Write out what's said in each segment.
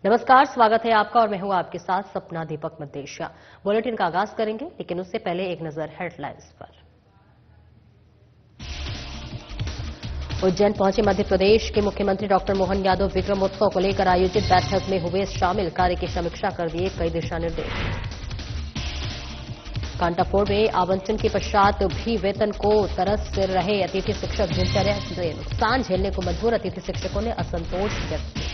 नमस्कार, स्वागत है आपका और मैं हूं आपके साथ सपना दीपक मदेशिया। बुलेटिन का आगाज करेंगे, लेकिन उससे पहले एक नजर हेडलाइंस पर। उज्जैन पहुंचे मध्य प्रदेश के मुख्यमंत्री डॉक्टर मोहन यादव विक्रम उत्सव को लेकर आयोजित बैठक में हुए शामिल, कार्य की समीक्षा कर दिए कई दिशा निर्देश। कांटाफोड़ में आवंटन के पश्चात भी वेतन को तरस रहे अतिथि शिक्षक, दिनचर्या से नुकसान झेलने को मजबूर अतिथि शिक्षकों ने असंतोष व्यक्त किया।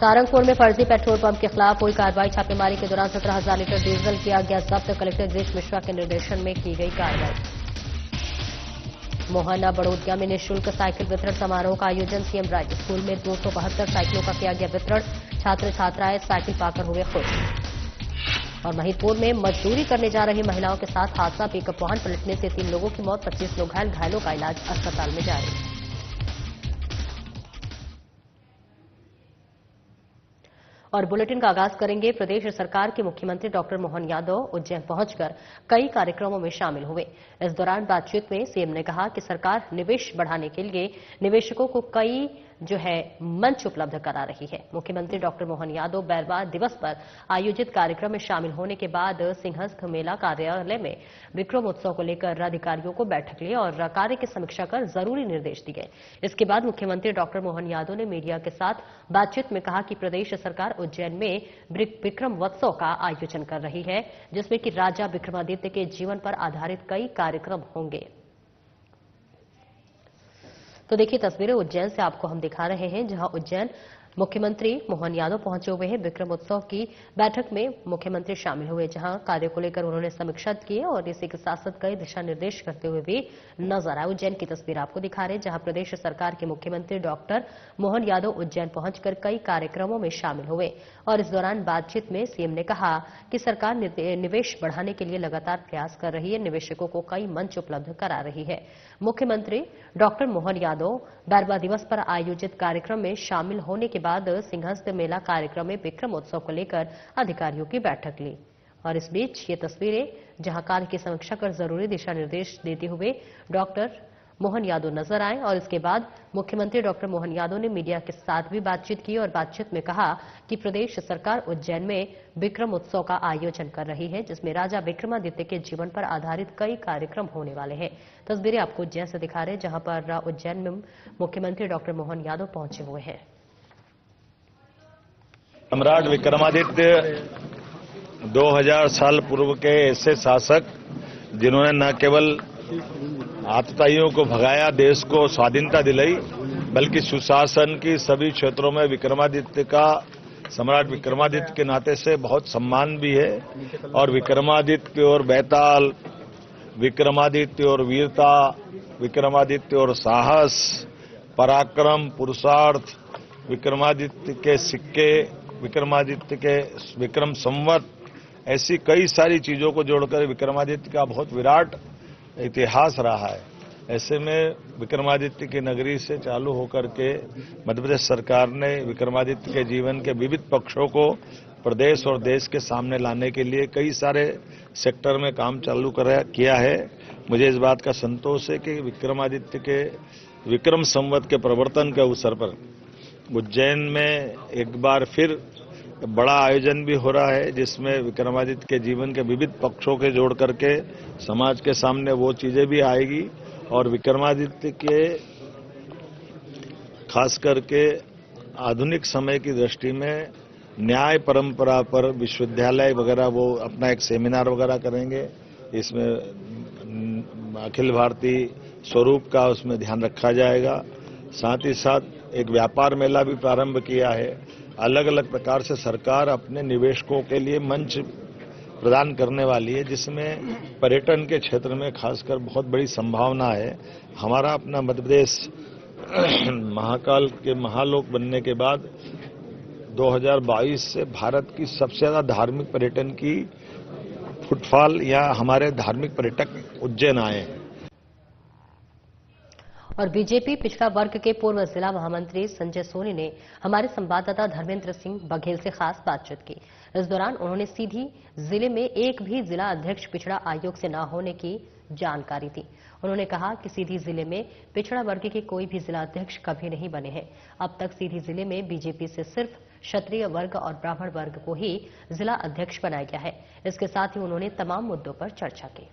सारंगपुर में फर्जी पेट्रोल पंप के खिलाफ हुई कार्रवाई, छापेमारी के दौरान 17,000 लीटर डीजल किया गया जब्त, कलेक्टर गिरीश मिश्रा के निर्देशन में की गई कार्रवाई। मोहना बड़ौदिया में निःशुल्क साइकिल वितरण समारोह का आयोजन, सीएम राज्य स्कूल में 272 साइकिलों का किया गया वितरण, छात्र छात्राएं साइकिल पाकर हुए खुश। और महिदपुर में मजदूरी करने जा रही महिलाओं के साथ हादसा, पिकअप वाहन पलटने से 3 लोगों की मौत, 25 लोग घायल, घायलों का इलाज अस्पताल में जारी। और बुलेटिन का आगाज करेंगे। प्रदेश सरकार के मुख्यमंत्री डॉक्टर मोहन यादव उज्जैन पहुंचकर कई कार्यक्रमों में शामिल हुए। इस दौरान बातचीत में सीएम ने कहा कि सरकार निवेश बढ़ाने के लिए निवेशकों को कई मंच उपलब्ध करा रही है। मुख्यमंत्री डॉक्टर मोहन यादव बैरवा दिवस पर आयोजित कार्यक्रम में शामिल होने के बाद सिंहस्थ मेला कार्यालय में विक्रम उत्सव को लेकर अधिकारियों को बैठक ली और कार्य की समीक्षा कर जरूरी निर्देश दिए। इसके बाद मुख्यमंत्री डॉक्टर मोहन यादव ने मीडिया के साथ बातचीत में कहा कि प्रदेश सरकार उज्जैन में विक्रम उत्सव का आयोजन कर रही है, जिसमें कि राजा विक्रमादित्य के जीवन पर आधारित कई कार्यक्रम होंगे। तो देखिए तस्वीरें उज्जैन से आपको हम दिखा रहे हैं, जहां उज्जैन मुख्यमंत्री मोहन यादव पहुंचे हुए हैं। विक्रम उत्सव की बैठक में मुख्यमंत्री शामिल हुए, जहां कार्य को लेकर उन्होंने समीक्षा की और इसी के साथ साथ कई दिशा निर्देश करते हुए भी नजर आए। उज्जैन की तस्वीर आपको दिखा रहे हैं, जहां प्रदेश सरकार के मुख्यमंत्री डॉक्टर मोहन यादव उज्जैन पहुंचकर कई कार्यक्रमों में शामिल हुए और इस दौरान बातचीत में सीएम ने कहा कि सरकार निवेश बढ़ाने के लिए लगातार प्रयास कर रही है, निवेशकों को कई मंच उपलब्ध करा रही है। मुख्यमंत्री डॉक्टर मोहन यादव बैरवा दिवस पर आयोजित कार्यक्रम में शामिल होने के बाद सिंहस्थ मेला कार्यक्रम में विक्रम उत्सव को लेकर अधिकारियों की बैठक ली। और इस बीच ये तस्वीरें, जहां कार्य की समीक्षा कर जरूरी दिशा निर्देश देते हुए डॉक्टर मोहन यादव नजर आए और इसके बाद मुख्यमंत्री डॉक्टर मोहन यादव ने मीडिया के साथ भी बातचीत की और बातचीत में कहा कि प्रदेश सरकार उज्जैन में विक्रम उत्सव का आयोजन कर रही है, जिसमें राजा विक्रमादित्य के जीवन पर आधारित कई कार्यक्रम होने वाले हैं। तस्वीरें आपको उज्जैन से दिखा रहे हैं, जहां पर उज्जैन में मुख्यमंत्री डॉक्टर मोहन यादव पहुंचे हुए हैं। सम्राट विक्रमादित्य 2000 साल पूर्व के ऐसे शासक जिन्होंने न केवल आतताइयों को भगाया, देश को स्वाधीनता दिलाई, बल्कि सुशासन की सभी क्षेत्रों में विक्रमादित्य का, सम्राट विक्रमादित्य के नाते से बहुत सम्मान भी है। और विक्रमादित्य और बैताल, विक्रमादित्य और वीरता, विक्रमादित्य और साहस, पराक्रम, पुरुषार्थ, विक्रमादित्य के सिक्के, विक्रमादित्य के विक्रम संवत, ऐसी कई सारी चीजों को जोड़कर विक्रमादित्य का बहुत विराट इतिहास रहा है। ऐसे में विक्रमादित्य की नगरी से चालू होकर के मध्य प्रदेश सरकार ने विक्रमादित्य के जीवन के विविध पक्षों को प्रदेश और देश के सामने लाने के लिए कई सारे सेक्टर में काम चालू किया है। मुझे इस बात का संतोष है कि विक्रमादित्य के विक्रम संवत के प्रवर्तन के अवसर पर उज्जैन में एक बार फिर बड़ा आयोजन भी हो रहा है, जिसमें विक्रमादित्य के जीवन के विविध पक्षों के जोड़ करके समाज के सामने वो चीजें भी आएगी और विक्रमादित्य के खास करके आधुनिक समय की दृष्टि में न्याय परंपरा पर विश्वविद्यालय वगैरह वो अपना एक सेमिनार वगैरह करेंगे। इसमें अखिल भारतीय स्वरूप का उसमें ध्यान रखा जाएगा। साथ ही साथ एक व्यापार मेला भी प्रारंभ किया है। अलग अलग प्रकार से सरकार अपने निवेशकों के लिए मंच प्रदान करने वाली है, जिसमें पर्यटन के क्षेत्र में खासकर बहुत बड़ी संभावना है। हमारा अपना मध्य प्रदेश महाकाल के महालोक बनने के बाद 2022 से भारत की सबसे ज्यादा धार्मिक पर्यटन की फुटफॉल या हमारे धार्मिक पर्यटक उज्जैन आए हैं। और बीजेपी पिछड़ा वर्ग के पूर्व जिला महामंत्री संजय सोनी ने हमारे संवाददाता धर्मेंद्र सिंह बघेल से खास बातचीत की। इस दौरान उन्होंने सीधी जिले में एक भी जिला अध्यक्ष पिछड़ा आयोग से न होने की जानकारी दी। उन्होंने कहा कि सीधी जिले में पिछड़ा वर्ग के कोई भी जिला अध्यक्ष कभी नहीं बने हैं। अब तक सीधी जिले में बीजेपी से सिर्फ क्षत्रिय वर्ग और ब्राह्मण वर्ग को ही जिला अध्यक्ष बनाया गया है। इसके साथ ही उन्होंने तमाम मुद्दों पर चर्चा की।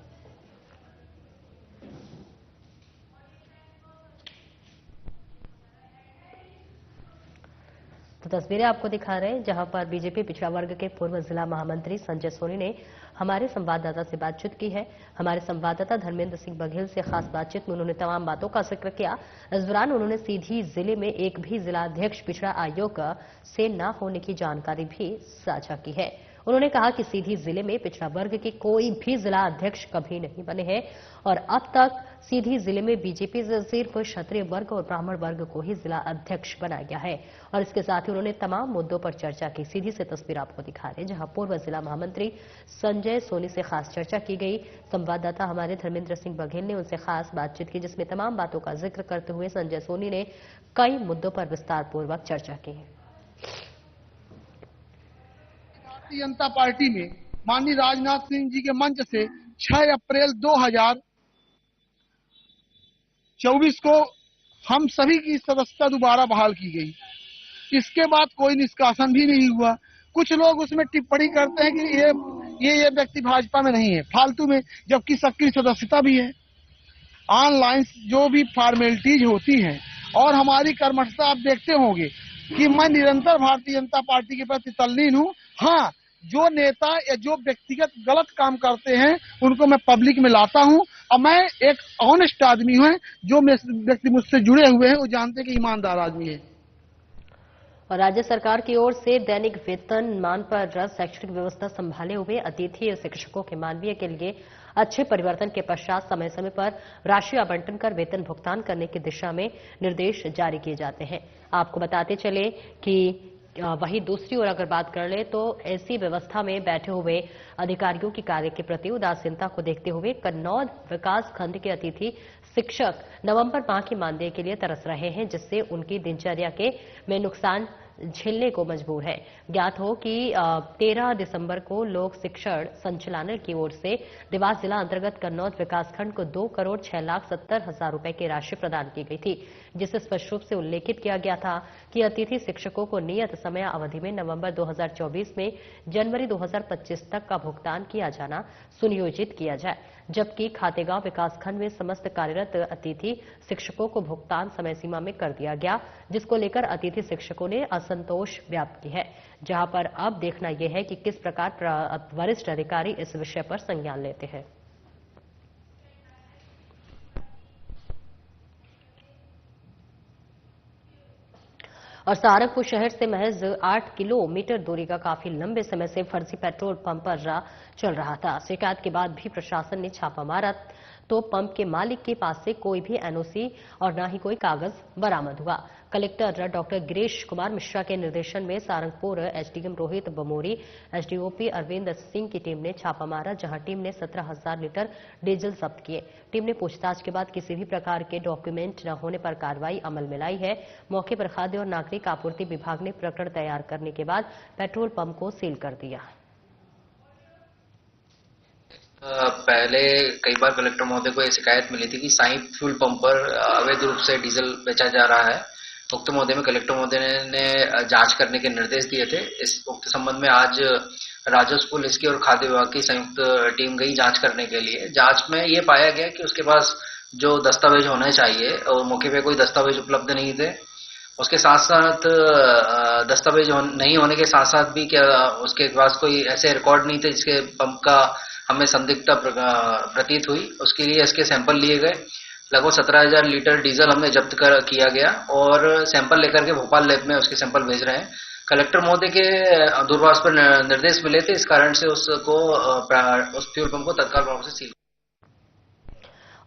तो तस्वीरें आपको दिखा रहे हैं जहां पर बीजेपी पिछड़ा वर्ग के पूर्व जिला महामंत्री संजय सोनी ने हमारे संवाददाता से बातचीत की है। हमारे संवाददाता धर्मेंद्र सिंह बघेल से खास बातचीत में उन्होंने तमाम बातों का जिक्र किया। इस दौरान उन्होंने सीधी जिले में एक भी जिला अध्यक्ष पिछड़ा आयोग से न होने की जानकारी भी साझा की है। उन्होंने कहा कि सीधी जिले में पिछड़ा वर्ग के कोई भी जिला अध्यक्ष कभी नहीं बने हैं और अब तक सीधी जिले में बीजेपी से सिर्फ क्षत्रिय वर्ग और ब्राह्मण वर्ग को ही जिला अध्यक्ष बनाया गया है। और इसके साथ ही उन्होंने तमाम मुद्दों पर चर्चा की। सीधी से तस्वीर आपको दिखा रहे हैं जहां पूर्व जिला महामंत्री संजय सोनी से खास चर्चा की गई। संवाददाता हमारे धर्मेंद्र सिंह बघेल ने उनसे खास बातचीत की, जिसमें तमाम बातों का जिक्र करते हुए संजय सोनी ने कई मुद्दों पर विस्तारपूर्वक चर्चा की। भारतीय जनता पार्टी में माननीय राजनाथ सिंह जी के मंच से 6 अप्रैल 2024 को हम सभी की सदस्यता दोबारा बहाल की गई। इसके बाद कोई निष्कासन भी नहीं हुआ। कुछ लोग उसमें टिप्पणी करते हैं कि ये व्यक्ति भाजपा में नहीं है, फालतू में, जबकि सक्रिय सदस्यता भी है। ऑनलाइन जो भी फॉर्मेलिटीज होती हैं और हमारी कर्मठता आप देखते होंगे कि मैं निरंतर भारतीय जनता पार्टी के प्रति तल्लीन हूँ। हाँ, जो नेता या जो व्यक्तिगत गलत काम करते हैं उनको मैं पब्लिक में लाता हूं और मैं एक ऑनेस्ट आदमी हूं। जो व्यक्ति मुझसे जुड़े हुए हैं वो जानते हैं कि ईमानदार आदमी है। और राज्य सरकार की ओर से दैनिक वेतन मान पर शैक्षणिक व्यवस्था संभाले हुए अतिथि शिक्षकों के मानवीय के लिए अच्छे परिवर्तन के पश्चात समय समय पर राशि आवंटन कर वेतन भुगतान करने की दिशा में निर्देश जारी किए जाते हैं। आपको बताते चले कि वहीं दूसरी ओर अगर बात कर ले तो ऐसी व्यवस्था में बैठे हुए अधिकारियों की कार्य के प्रति उदासीनता को देखते हुए कन्नौज विकास खंड के अतिथि शिक्षक नवंबर माह की मानदेय के लिए तरस रहे हैं, जिससे उनकी दिनचर्या में नुकसान झेलने को मजबूर है। ज्ञात हो कि 13 दिसंबर को लोक शिक्षण संचालनालय की ओर से देवास जिला अंतर्गत कन्नौज विकासखंड को 2,06,70,000 रुपए की राशि प्रदान की गई थी, जिसे स्पष्ट रूप से उल्लेखित किया गया था कि अतिथि शिक्षकों को नियत समय अवधि में नवंबर 2024 में जनवरी 2025 तक का भुगतान किया जाना सुनियोजित किया जाए, जबकि खातेगांव विकासखंड में समस्त कार्यरत अतिथि शिक्षकों को भुगतान समय सीमा में कर दिया गया, जिसको लेकर अतिथि शिक्षकों ने असंतोष व्यक्त की है। जहां पर अब देखना यह है कि किस प्रकार वरिष्ठ अधिकारी इस विषय पर संज्ञान लेते हैं। और सहारनपुर शहर से महज 8 किलोमीटर दूरी का काफी लंबे समय से फर्जी पेट्रोल पंप पर चल रहा था। शिकायत के बाद भी प्रशासन ने छापा मारा तो पंप के मालिक के पास से कोई भी एनओसी और न ही कोई कागज बरामद हुआ। कलेक्टर डॉक्टर गिरीश कुमार मिश्रा के निर्देशन में सहारनपुर एसडीएम रोहित बमोरी, एसडीओपी अरविंद सिंह की टीम ने छापा मारा, जहां टीम ने 17,000 लीटर डीजल जब्त किए। टीम ने पूछताछ के बाद किसी भी प्रकार के डॉक्यूमेंट न होने पर कार्रवाई अमल में लाई है। मौके पर खाद्य और नागरिक आपूर्ति विभाग ने प्रकरण तैयार करने के बाद पेट्रोल पंप को सील कर दिया। पहले कई बार कलेक्टर महोदय को यह शिकायत मिली थी कि साई फ्यूल पंप पर अवैध रूप से डीजल बेचा जा रहा है। उक्त महोदय में कलेक्टर महोदय ने जांच करने के निर्देश दिए थे। इस उक्त संबंध में आज राजस्व पुलिस की और खाद्य विभाग की संयुक्त टीम गई जांच करने के लिए। जांच में ये पाया गया कि उसके पास जो दस्तावेज होने चाहिए और मौके पे कोई दस्तावेज उपलब्ध नहीं थे। उसके साथ साथ दस्तावेज नहीं होने के साथ साथ भी क्या उसके पास कोई ऐसे रिकॉर्ड नहीं थे जिसके पंप का हमें संदिग्धता प्रतीत हुई। उसके लिए इसके सैंपल लिए गए। लगभग 17,000 लीटर डीजल हमने जब्त किया गया और सैंपल लेकर के भोपाल लैब में उसके सैंपल भेज रहे हैं। कलेक्टर महोदय के दूरभाष पर निर्देश मिले थे, इस कारण से उस फ्यूल पंप को तत्काल प्रभाव से सील।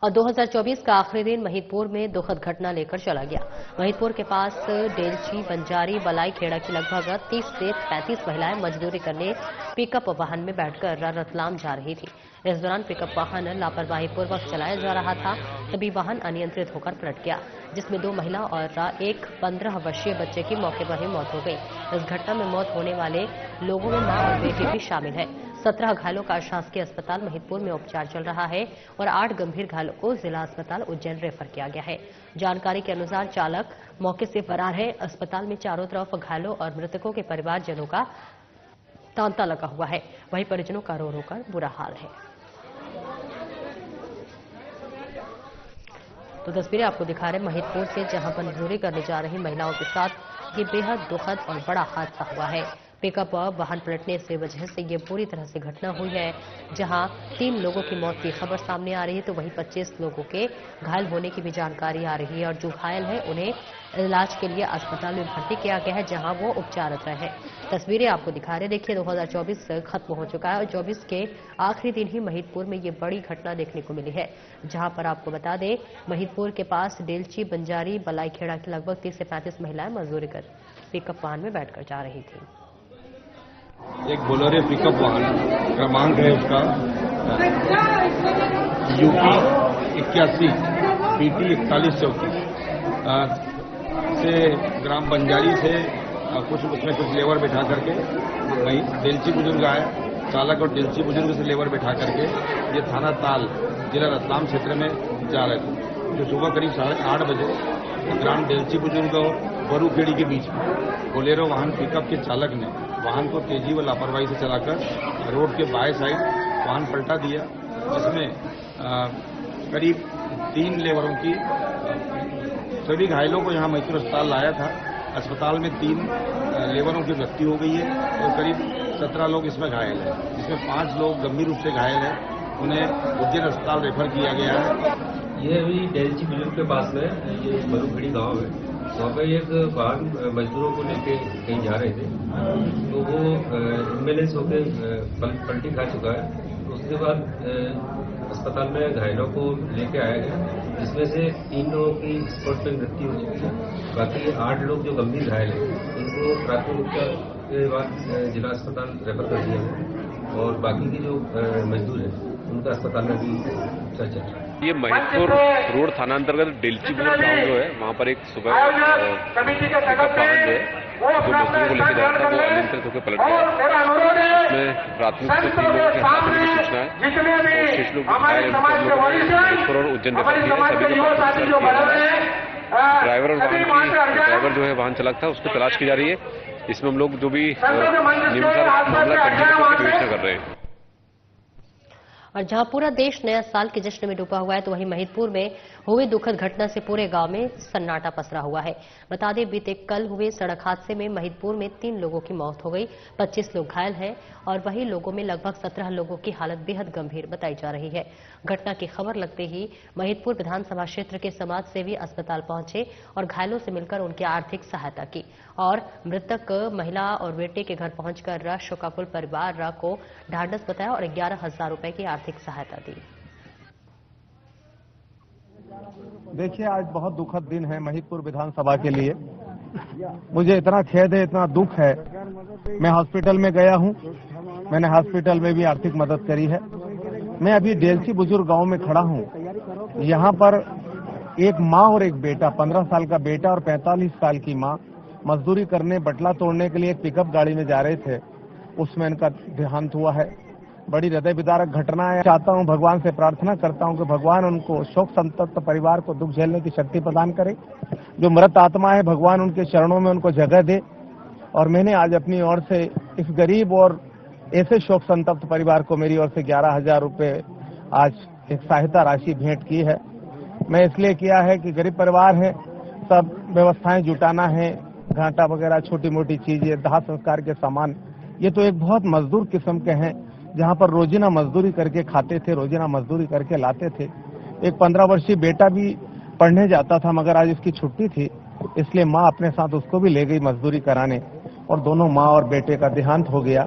और 2024 का आखिरी दिन महिदपुर में दुखद घटना लेकर चला गया। महिदपुर के पास डेलची, बंजारी, बलाई खेड़ा की लगभग 30 से 35 महिलाएं मजदूरी करने पिकअप वाहन में बैठकर रतलाम जा रही थी। इस दौरान पिकअप वाहन लापरवाही पूर्वक चलाया जा रहा था, तभी वाहन अनियंत्रित होकर पलट गया, जिसमें 2 महिला और एक 15 वर्षीय बच्चे की मौके पर ही मौत हो गई। इस घटना में मौत होने वाले लोगों में मां और बेटी भी शामिल है। 17 घायलों का शासकीय अस्पताल महिदपुर में उपचार चल रहा है और 8 गंभीर घायलों को जिला अस्पताल उज्जैन रेफर किया गया है। जानकारी के अनुसार चालक मौके से फरार है। अस्पताल में चारों तरफ घायलों और मृतकों के परिवारजनों का तांता लगा हुआ है। वहीं परिजनों का रो रो कर बुरा हाल है। तो तस्वीरें आपको दिखा रहे हैं महिदपुर से, जहां पर मजदूरी करने जा रही महिलाओं के साथ ये बेहद दुखद और बड़ा हादसा हुआ है। पिकअप वाहन पलटने से वजह से ये पूरी तरह से घटना हुई है, जहां 3 लोगों की मौत की खबर सामने आ रही है तो वहीं 25 लोगों के घायल होने की भी जानकारी आ रही है और जो घायल हैं उन्हें इलाज के लिए अस्पताल में भर्ती किया गया है, जहां वो उपचाररत हैं। तस्वीरें आपको दिखा रहे, देखिए 2024 खत्म हो चुका है और 24 के आखिरी दिन ही महिदपुर में ये बड़ी घटना देखने को मिली है, जहां पर आपको बता दें महिदपुर के पास डेलची, बंजारी, बलाईखेड़ा की लगभग 30 से 35 महिलाएं मजदूरी कर पिकअप वाहन में बैठकर जा रही थी। एक बोलेरो पिकअप वाहन, क्रमांक है उसका यूपी 81 PT 4134 से ग्राम बंजारी से कुछ लेबर बैठा करके वहीं डेलची बुजुर्ग आए। चालक और डेलची बुजुर्ग से लेबर बैठा करके ये थाना ताल जिला रतलाम क्षेत्र में जा रहे थे, जो सुबह करीब 8:30 बजे ग्राम डेलची बुजुर्ग और बरूखेड़ी के बीच में बोलेरो वाहन पिकअप के चालक ने वाहन को तेजी व लापरवाही से चलाकर रोड के बाएं साइड वाहन पलटा दिया, जिसमें करीब 3 लेबरों की, सभी घायलों को यहां महिदपुर अस्पताल लाया था। अस्पताल में 3 लेबरों की मृत्यु हो गई है और करीब 17 लोग इसमें घायल हैं, जिसमें 5 लोग गंभीर रूप से घायल हैं। उन्हें उज्जैन अस्पताल रेफर किया गया है। ये अभी डेलची बुजुर्ग के पास में ये बरूखेड़ी गांव है, वहाँ पे एक वाहन मजदूरों को लेके कहीं जा रहे थे, तो वो इम्बेलेंस होके पलटी खा चुका है। उसके बाद अस्पताल में घायलों को लेके आया गया, जिसमें से 3 लोगों की स्पॉट पर मृत्यु हो चुकी है। बाकी 8 लोग जो गंभीर घायल हैं इनको प्राथमिक उपचार के बाद जिला अस्पताल रेफर कर दिया गया और बाकी की जो मजदूर हैं उनका अस्पताल में भी उपचार चल रहा है। ये महिदपुर रोड थाना अंतर्गत डेलची बुजुर्ग गांव जो है, वहां पर एक सुबह पिकअप वाहन जो है जो मजदूरों को लेकर जा रहा था वो अनियंत्रित होकर पलट गया। इसमें प्राथमिक से 3 लोगों के हाथ में सूचना है और 6 लोग घायल महिदपुर और उज्जैन रेफर किया है। सभी का ड्राइवर जो है वाहन चालक था उसको तलाश की जा रही है। इसमें हम लोग जो भी नियमानुसार मामला करके विवेचना कर रहे हैं। और जहां पूरा देश नया साल के जश्न में डूबा हुआ है तो वहीं महिदपुर में हुई दुखद घटना से पूरे गांव में सन्नाटा पसरा हुआ है। बता दें बीते कल हुए सड़क हादसे में महिदपुर में 3 लोगों की मौत हो गई, 25 लोग घायल हैं और वही लोगों में लगभग 17 लोगों की हालत बेहद गंभीर बताई जा रही है। घटना की खबर लगते ही महिदपुर विधानसभा क्षेत्र के समाज सेवी अस्पताल पहुंचे और घायलों से मिलकर उनकी आर्थिक सहायता की और मृतक महिला और बेटे के घर पहुंचकर शोकाकुल परिवार को ढांढस बताया और 11,000 रुपए की आर्थिक सहायता दी। देखिए, आज बहुत दुखद दिन है महिदपुर विधानसभा के लिए। मुझे इतना खेद है, इतना दुख है। मैं हॉस्पिटल में गया हूं, मैंने हॉस्पिटल में भी आर्थिक मदद करी है। मैं अभी डेलची बुजुर्ग गांव में खड़ा हूं। यहां पर एक माँ और एक बेटा, 15 साल का बेटा और 45 साल की माँ मजदूरी करने, बटला तोड़ने के लिए एक पिकअप गाड़ी में जा रहे थे, उसमें इनका देहांत हुआ है। बड़ी हृदय विदारक घटना है। चाहता हूं, भगवान से प्रार्थना करता हूं कि भगवान उनको शोक संतप्त परिवार को दुख झेलने की शक्ति प्रदान करे। जो मृत आत्मा है भगवान उनके चरणों में उनको जगह दे। और मैंने आज अपनी ओर से इस गरीब और ऐसे शोक संतप्त परिवार को मेरी ओर से 11,000 रुपए आज एक सहायता राशि भेंट की है। मैं इसलिए किया है कि गरीब परिवार है, सब व्यवस्थाएं जुटाना है, घाटा वगैरह छोटी मोटी चीजें, दाह संस्कार के सामान, ये तो एक बहुत मजदूर किस्म के हैं, जहां पर रोजीना मजदूरी करके खाते थे, रोजीना मजदूरी करके लाते थे। एक 15 वर्षीय बेटा भी पढ़ने जाता था, मगर आज इसकी छुट्टी थी, इसलिए माँ अपने साथ उसको भी ले गई मजदूरी कराने और दोनों माँ और बेटे का देहांत हो गया।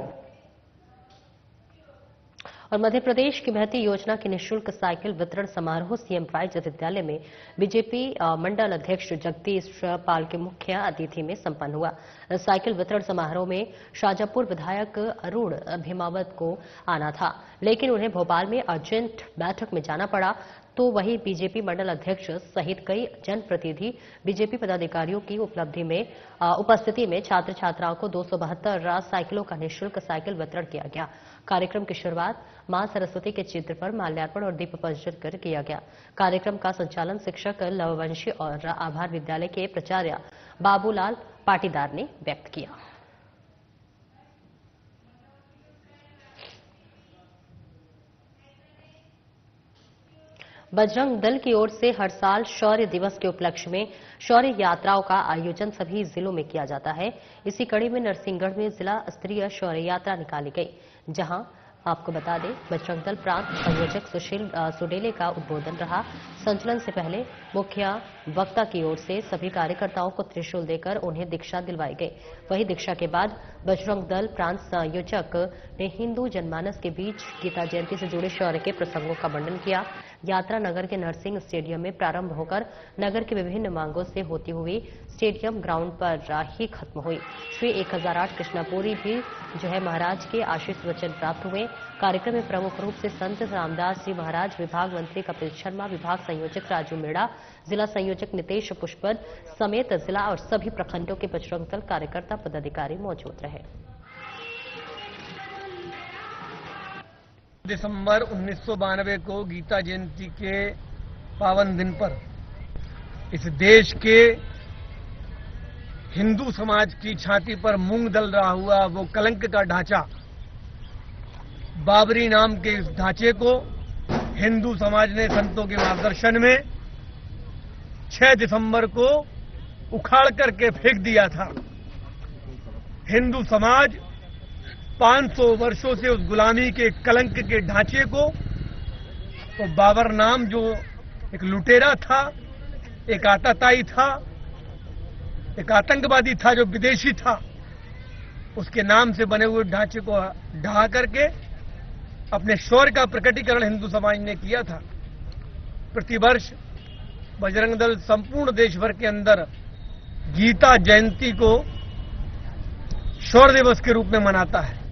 और मध्य प्रदेश की महती योजना के निःशुल्क साइकिल वितरण समारोह सीएम राइज विद्यालय में बीजेपी मंडल अध्यक्ष जगदीश पाल के मुख्य अतिथि में संपन्न हुआ। साइकिल वितरण समारोह में शाजापुर विधायक अरुण भीमावत को आना था, लेकिन उन्हें भोपाल में अर्जेंट बैठक में जाना पड़ा। तो वहीं बीजेपी मंडल अध्यक्ष सहित कई जनप्रतिनिधि बीजेपी पदाधिकारियों की उपस्थिति में छात्र छात्राओं को 272 साइकिलों का निःशुल्क साइकिल वितरण किया गया। कार्यक्रम की शुरुआत मां सरस्वती के चित्र पर माल्यार्पण और दीप प्रज्वलन कर किया गया। कार्यक्रम का संचालन शिक्षक लववंशी और आभार विद्यालय के प्राचार्य बाबूलाल पाटीदार ने व्यक्त किया। बजरंग दल की ओर से हर साल शौर्य दिवस के उपलक्ष्य में शौर्य यात्राओं का आयोजन सभी जिलों में किया जाता है। इसी कड़ी में नरसिंहगढ़ में जिला स्तरीय शौर्य यात्रा निकाली गई, जहां आपको बता दें बजरंग दल प्रांत संयोजक सुशील सुडेले का उद्बोधन रहा। संचलन से पहले मुख्य वक्ता की ओर से सभी कार्यकर्ताओं को त्रिशूल देकर उन्हें दीक्षा दिलवाई गई। वहीं दीक्षा के बाद बजरंग दल प्रांत संयोजक ने हिंदू जनमानस के बीच गीता जयंती से जुड़े शौर्य के प्रसंगों का वर्णन किया। यात्रा नगर के नरसिंह स्टेडियम में प्रारंभ होकर नगर के विभिन्न मांगों से होती हुई स्टेडियम ग्राउंड पर ही खत्म हुई। श्री 1008 कृष्णापुरी भी महाराज के आशीष वचन प्राप्त हुए। कार्यक्रम में प्रमुख रूप से संत रामदास जी महाराज, विभाग मंत्री कपिल शर्मा, विभाग संयोजक राजू मेड़ा, जिला संयोजक नितेश पुष्पद समेत जिला और सभी प्रखंडों के बजरंग दल कार्यकर्ता पदाधिकारी मौजूद रहे। दिसंबर 1992 को गीता जयंती के पावन दिन पर इस देश के हिंदू समाज की छाती पर मूंग दल रहा हुआ वो कलंक का ढांचा, बाबरी नाम के इस ढांचे को हिंदू समाज ने संतों के मार्गदर्शन में 6 दिसंबर को उखाड़ करके फेंक दिया था। हिंदू समाज 500 वर्षों से उस गुलामी के कलंक के ढांचे को, तो बाबर नाम जो एक लुटेरा था, एक आतताई था, एक आतंकवादी था, जो विदेशी था, उसके नाम से बने हुए ढांचे को ढहा करके अपने शौर्य का प्रकटीकरण हिंदू समाज ने किया था। प्रतिवर्ष बजरंग दल संपूर्ण देश भर के अंदर गीता जयंती को शौर्य दिवस के रूप में मनाता है।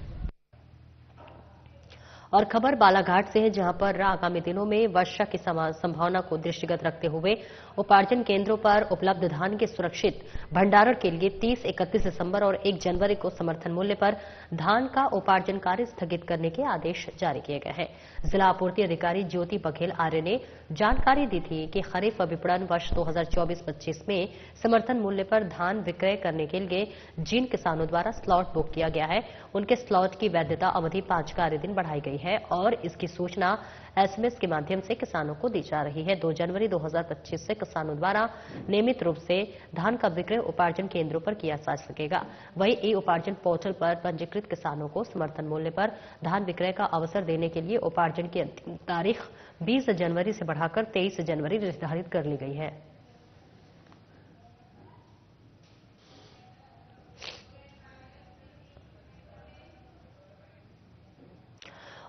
और खबर बालाघाट से है, जहां पर आगामी दिनों में वर्षा की संभावना को दृष्टिगत रखते हुए उपार्जन केंद्रों पर उपलब्ध धान के सुरक्षित भंडारण के लिए 30, 31 दिसंबर और 1 जनवरी को समर्थन मूल्य पर धान का उपार्जन कार्य स्थगित करने के आदेश जारी किए गए हैं। जिला आपूर्ति अधिकारी ज्योति बघेल आर्य ने जानकारी दी थी कि खरीफ विपणन वर्ष 2024-25 में समर्थन मूल्य पर धान विक्रय करने के लिए जिन किसानों द्वारा स्लॉट बुक किया गया है, उनके स्लॉट की वैधता अवधि 5 कार्य दिन बढ़ाई गई है और इसकी सूचना एसएमएस के माध्यम से किसानों को दी जा रही है। 2 जनवरी 2025 से किसानों द्वारा नियमित रूप से धान का विक्रय उपार्जन केंद्रों पर किया जा सकेगा। वहीं ई उपार्जन पोर्टल पर पंजीकृत किसानों को समर्थन मूल्य पर धान विक्रय का अवसर देने के लिए उपार्जन की अंतिम तारीख 20 जनवरी से बढ़ाकर 23 जनवरी निर्धारित कर ली गई है।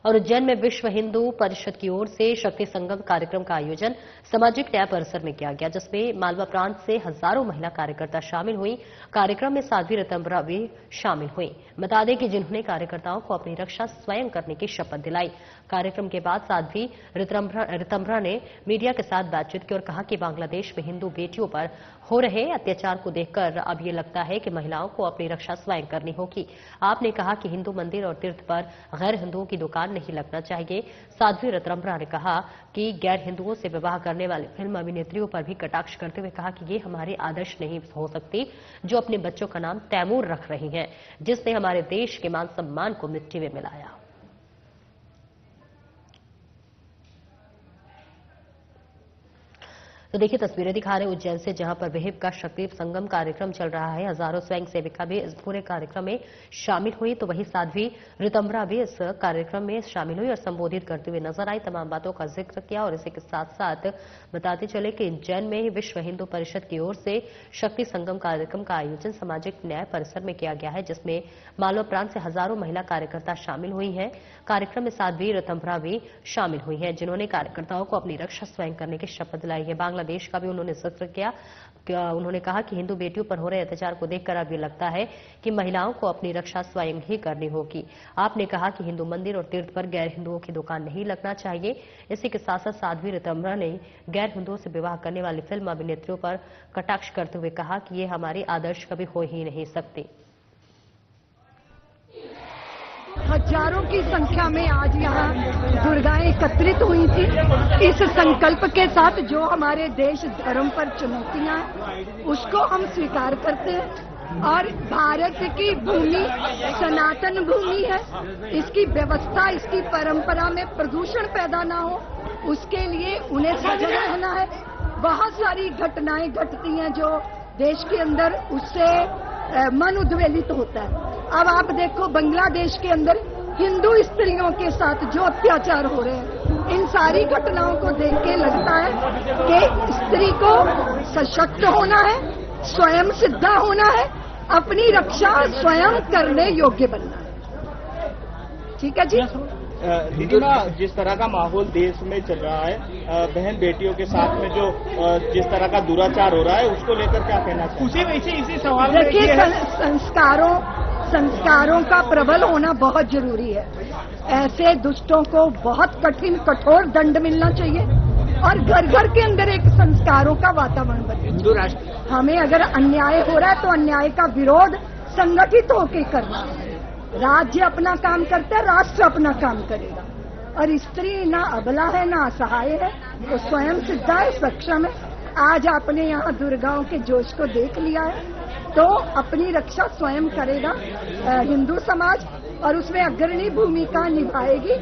और उज्जैन में विश्व हिंदू परिषद की ओर से शक्ति संगम कार्यक्रम का आयोजन सामाजिक न्याय परिसर में किया गया, जिसमें मालवा प्रांत से हजारों महिला कार्यकर्ता शामिल हुई। कार्यक्रम में साध्वी ऋतंभरा भी शामिल हुई। बता दें कि जिन्होंने कार्यकर्ताओं को अपनी रक्षा स्वयं करने की शपथ दिलाई। कार्यक्रम के बाद साध्वी ऋतंभरा ने मीडिया के साथ बातचीत की और कहा कि बांग्लादेश में हिंदू बेटियों पर हो रहे अत्याचार को देखकर अब ये लगता है कि महिलाओं को अपनी रक्षा स्वयं करनी होगी। आपने कहा कि हिंदू मंदिर और तीर्थ पर गैर हिंदुओं की दुकान नहीं लगना चाहिए। साध्वी ऋतंभरा ने कहा कि गैर हिंदुओं से विवाह करने वाले फिल्म अभिनेत्रियों पर भी कटाक्ष करते हुए कहा कि ये हमारे आदर्श नहीं हो सकती, जो अपने बच्चों का नाम तैमूर रख रही हैं, जिसने हमारे देश के मान सम्मान को मिट्टी में मिलाया। तो देखिए तस्वीरें दिखा रहे उज्जैन से, जहां पर विहिप का शक्ति संगम कार्यक्रम चल रहा है। हजारों स्वयं सेविका भी इस पूरे कार्यक्रम में शामिल हुई। तो वहीं साध्वी ऋतंभरा भी इस कार्यक्रम में शामिल हुई और संबोधित करते हुए नजर आई। तमाम बातों का जिक्र किया और इसी के साथ साथ बताते चले कि उज्जैन में विश्व हिंदू परिषद की ओर से शक्ति संगम कार्यक्रम का आयोजन सामाजिक न्याय परिसर में किया गया है, जिसमें मालवा प्रांत से हजारों महिला कार्यकर्ता शामिल हुई हैं। कार्यक्रम में साध्वी ऋतंभरा भी शामिल हुई हैं, जिन्होंने कार्यकर्ताओं को अपनी रक्षा स्वयं करने की शपथ दिलाई है। बांग्लादेश देश का भी उन्होंने जिक्र किया। उन्होंने कहा कि हिंदू बेटियों पर हो रहे अत्याचार को देखकर अब ये लगता है कि महिलाओं को अपनी रक्षा स्वयं ही करनी होगी। आपने कहा कि हिंदू मंदिर और तीर्थ पर गैर हिंदुओं की दुकान नहीं लगना चाहिए। इसी के साथ साथ साध्वी ऋतंभरा ने गैर हिंदुओं से विवाह करने वाली फिल्म अभिनेत्रियों पर कटाक्ष करते हुए कहा कि ये हमारे आदर्श कभी हो ही नहीं सकते। हजारों की संख्या में आज यहाँ दुर्गाएं एकत्रित हुई थी इस संकल्प के साथ जो हमारे देश धर्म पर चुनौतियां हैं उसको हम स्वीकार करते हैं और भारत की भूमि सनातन भूमि है। इसकी व्यवस्था, इसकी परंपरा में प्रदूषण पैदा ना हो उसके लिए उन्हें सजग रहना है। बहुत सारी घटनाएं घटती हैं जो देश के अंदर उससे मन उद्वेलित होता है। अब आप देखो बांग्लादेश के अंदर हिंदू स्त्रियों के साथ जो अत्याचार हो रहे हैं, इन सारी घटनाओं को देख के लगता है कि स्त्री को सशक्त होना है, स्वयं सिद्धा होना है, अपनी रक्षा स्वयं करने योग्य बनना है। ठीक है जी। दीदी, जिस तरह का माहौल देश में चल रहा है, बहन बेटियों के साथ में जो जिस तरह का दुराचार हो रहा है उसको लेकर क्या कहना चाहिए? इसी सवाल में देखिए, संस्कारों का प्रबल होना बहुत जरूरी है। ऐसे दुष्टों को बहुत कठिन कठोर दंड मिलना चाहिए और घर घर के अंदर एक संस्कारों का वातावरण बने। हिंदू राष्ट्र हमें अगर अन्याय हो रहा है तो अन्याय का विरोध संगठित होकर करना है। राज्य अपना काम करता है, राष्ट्र अपना काम करेगा। और स्त्री ना अबला है ना असहाय है, वो स्वयं सिद्धा है, सक्षम है। आज आपने यहाँ दुर्गाओं के जोश को देख लिया है तो अपनी रक्षा स्वयं करेगा हिंदू समाज और उसमें अग्रणी भूमिका निभाएगी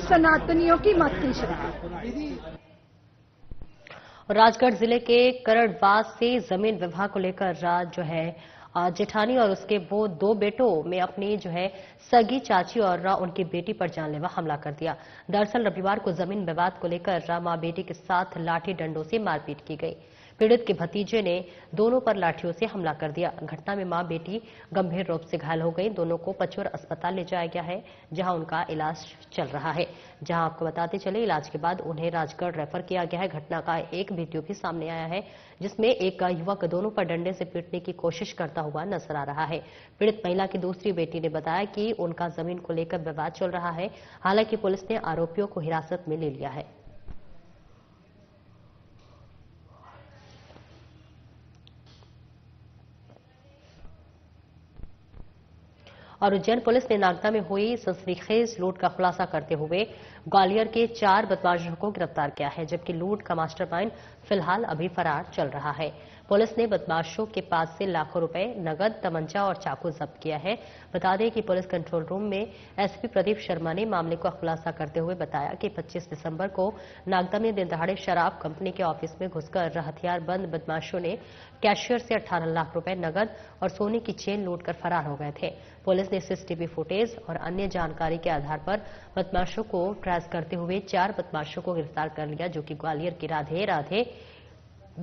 सनातनियों की मातृशक्ति। राजगढ़ जिले के करड़बास से जमीन विवाह को लेकर जो है जेठानी और उसके वो दो बेटों में अपनी जो है सगी चाची और उनकी बेटी पर जानलेवा हमला कर दिया। दरअसल रविवार को जमीन विवाद को लेकर मां बेटी के साथ लाठी डंडों से मारपीट की गई। पीड़ित के भतीजे ने दोनों पर लाठियों से हमला कर दिया। घटना में मां बेटी गंभीर रूप से घायल हो गई। दोनों को पचवर अस्पताल ले जाया गया है जहां उनका इलाज चल रहा है। जहां आपको बताते चले इलाज के बाद उन्हें राजगढ़ रेफर किया गया है। घटना का एक वीडियो भी सामने आया है जिसमें एक युवक दोनों पर डंडे से पीटने की कोशिश करता हुआ नजर आ रहा है। पीड़ित महिला की दूसरी बेटी ने बताया कि उनका जमीन को लेकर विवाद चल रहा है। हालांकि पुलिस ने आरोपियों को हिरासत में ले लिया है। और उज्जैन पुलिस ने नागदा में हुई सनसनीखेज लूट का खुलासा करते हुए ग्वालियर के 4 बदमाशों को गिरफ्तार किया है, जबकि लूट का मास्टरमाइंड फिलहाल अभी फरार चल रहा है। पुलिस ने बदमाशों के पास से लाखों रुपए, नगद, तमंचा और चाकू जब्त किया है। बता दें कि पुलिस कंट्रोल रूम में एसपी प्रदीप शर्मा ने मामले का खुलासा करते हुए बताया कि 25 दिसंबर को नागदा में दिन दहाड़े शराब कंपनी के ऑफिस में घुसकर हथियारबंद बदमाशों ने कैशियर से 18 लाख रुपए, नगद और सोने की चेन लूटकर फरार हो गए थे। पुलिस ने सीसीटीवी फुटेज और अन्य जानकारी के आधार पर बदमाशों को ट्रेस करते हुए 4 बदमाशों को गिरफ्तार कर लिया, जो कि ग्वालियर की राधे राधे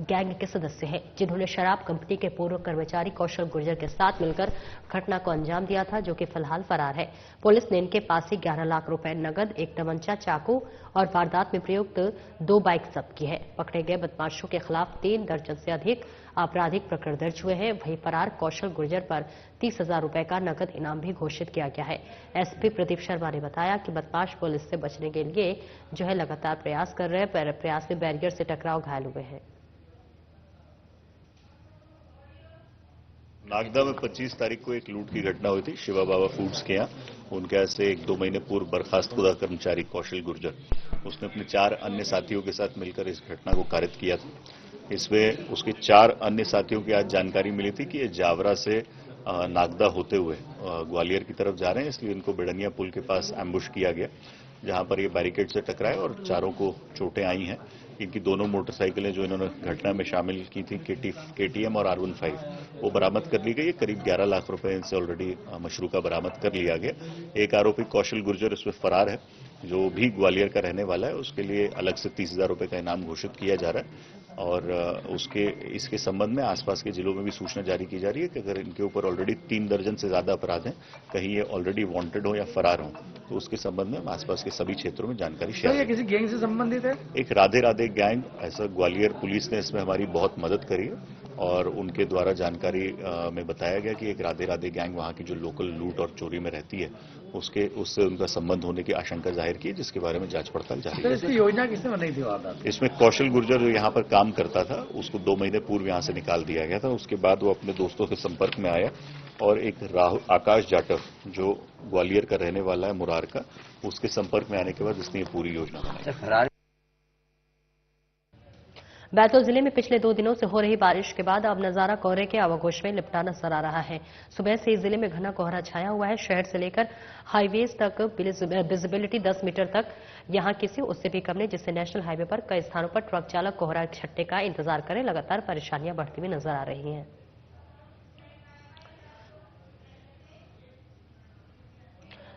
गैंग के सदस्य हैं, जिन्होंने शराब कंपनी के पूर्व कर्मचारी कौशल गुर्जर के साथ मिलकर घटना को अंजाम दिया था, जो कि फिलहाल फरार है। पुलिस ने इनके पास से 11 लाख रुपए, नगद, एक तमंचा, चाकू और वारदात में प्रयुक्त 2 बाइक जब्त की है। पकड़े गए बदमाशों के खिलाफ 3 दर्जन से अधिक आपराधिक प्रकरण दर्ज हुए हैं। वहीं फरार कौशल गुर्जर पर 30,000 रुपए का नगद इनाम भी घोषित किया गया है। एसपी प्रदीप शर्मा ने बताया कि बदमाश पुलिस से बचने के लिए जो है लगातार प्रयास कर रहे हैं, पर प्रयास में बैरियर से टकराव घायल हुए हैं। नागदा में 25 तारीख को एक लूट की घटना हुई थी शिवा बाबा फूड्स के यहाँ। उनके यहाँ से 1-2 महीने पूर्व बर्खास्त खुदा कर्मचारी कौशल गुर्जर, उसने अपने 4 अन्य साथियों के साथ मिलकर इस घटना को कारित किया था। इसमें उसके 4 अन्य साथियों की आज जानकारी मिली थी कि ये जावरा से नागदा होते हुए ग्वालियर की तरफ जा रहे हैं, इसलिए इनको बेडंगिया पुल के पास एम्बुश किया गया, जहां पर ये बैरिकेड से टकराए और चारों को चोटें आई हैं। इनकी दोनों मोटरसाइकिलें जो इन्होंने घटना में शामिल की थी, KTM और R15, वो बरामद कर ली गई है। करीब 11 लाख रुपए इनसे ऑलरेडी मशरूका बरामद कर लिया गया। एक आरोपी कौशल गुर्जर इसमें फरार है, जो भी ग्वालियर का रहने वाला है। उसके लिए अलग से 30,000 रुपए का इनाम घोषित किया जा रहा है। और इसके संबंध में आसपास के जिलों में भी सूचना जारी की जा रही है कि अगर इनके ऊपर ऑलरेडी 3 दर्जन से ज्यादा अपराध हैं, कहीं ये ऑलरेडी वांटेड हो या फरार हो, तो उसके संबंध में हम आसपास के सभी क्षेत्रों में जानकारी शेयर करेंगे। किसी गैंग से संबंधित है? एक राधे राधे गैंग, ऐसा ग्वालियर पुलिस ने इसमें हमारी बहुत मदद करी है और उनके द्वारा जानकारी में बताया गया कि एक राधे राधे गैंग वहां की जो लोकल लूट और चोरी में रहती है उससे उनका संबंध होने की आशंका जाहिर की, जिसके बारे में जांच पड़ताल जारी है। इसकी योजना किसने बनाई थी वारदात? इसमें कौशल गुर्जर जो यहाँ पर काम करता था, उसको 2 महीने पूर्व यहाँ से निकाल दिया गया था। उसके बाद वो अपने दोस्तों के संपर्क में आया और एक आकाश जाटव जो ग्वालियर का रहने वाला है, मुरार का, उसके संपर्क में आने के बाद इसने ये पूरी योजना बनाई। बैतूल जिले में पिछले 2 दिनों से हो रही बारिश के बाद अब नजारा कोहरे के आवागोश में लिपटा नजर आ रहा है। सुबह से ही जिले में घना कोहरा छाया हुआ है। शहर से लेकर हाईवेज तक विजिबिलिटी 10 मीटर तक यहां किसी उससे भी कम नहीं, जिससे नेशनल हाईवे पर कई स्थानों पर ट्रक चालक कोहरा छट्टे का इंतजार करें। लगातार परेशानियां बढ़ती हुई नजर आ रही हैं।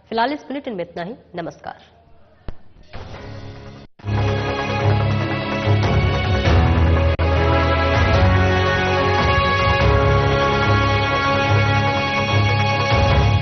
फिलहाल इस बुलेटिन में इतना ही। नमस्कार।